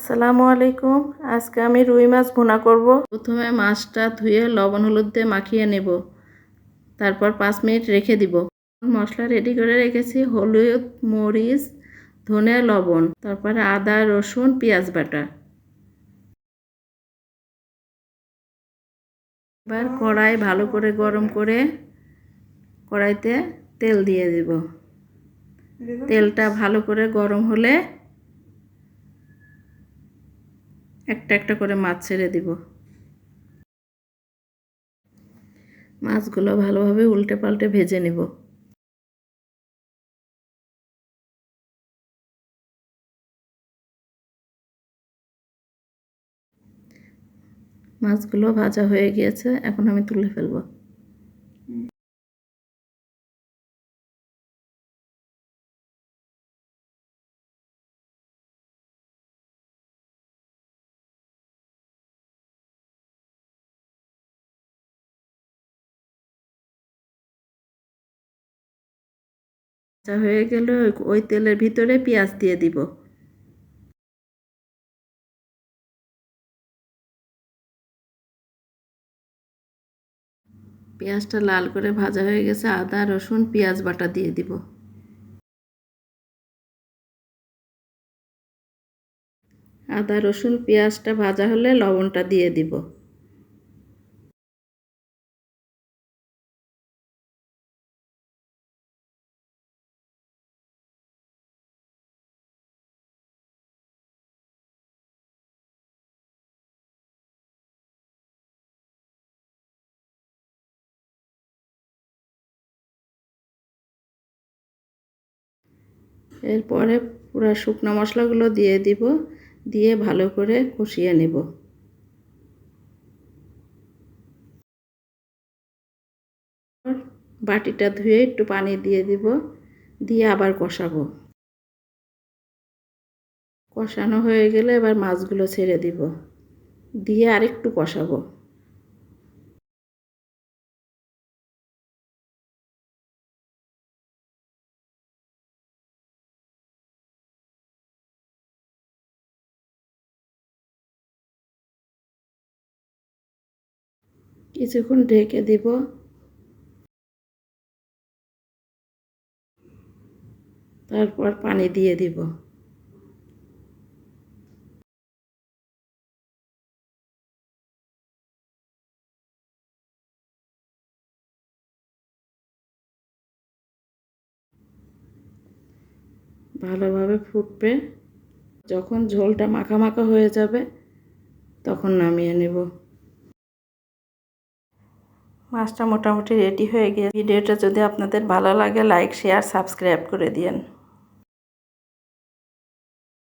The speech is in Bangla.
আসসালামু আলাইকুম। আজকে আমি রুই মাছ ভুনা করব। প্রথমে মাছটা ধুয়ে লবণ হলুদ দিয়ে মাখিয়ে নেব, তারপর 5 মিনিট রেখে দিব। মশলা রেডি করে রেখেছি, হলুদ, মরিচ, ধনে, লবণ, তারপরে আদা, রসুন, পেঁয়াজ বাটা। এবার কড়াই ভালো করে গরম করে কড়াইতে তেল দিয়ে দিব। তেলটা ভালো করে গরম হলে একটা একটা করে মাছ ছেড়ে দিব। মাছগুলো ভালোভাবে উল্টে পাল্টে ভেজে নেব। মাছগুলো ভাজা হয়ে গিয়েছে, এখন আমি তুলে ফেলবো। ভাজা হয়ে গেলে ওই তেলের ভিতরে পেঁয়াজ দিয়ে দিব। পেঁয়াজটা লাল করে ভাজা হয়ে গেছে, আদা, রসুন, পেঁয়াজ বাটা দিয়ে দিব। আদা, রসুন, পেঁয়াজটা ভাজা হলে লবণটা দিয়ে দিব। এরপরে পুরো শুকনো মশলাগুলো দিয়ে দিব, দিয়ে ভালো করে কষিয়ে নেব। বাটিটা ধুয়ে একটু পানি দিয়ে দিব, দিয়ে আবার কষাবো। কষানো হয়ে গেলে এবার মাছগুলো ছেড়ে দিব, দিয়ে আরেকটু কষাবো। কিছুক্ষণ ঢেকে দিব। তারপর পানি দিয়ে দিব। ভালোভাবে ফুটবে। যখন ঝোলটা মাখা মাখা হয়ে যাবে তখন নামিয়ে নেব। মাছটা মোটামুটি রেডি হয়ে গিয়ে ভিডিওটা যদি আপনাদের ভালো লাগে লাইক, শেয়ার, সাবস্ক্রাইব করে দিয়েন।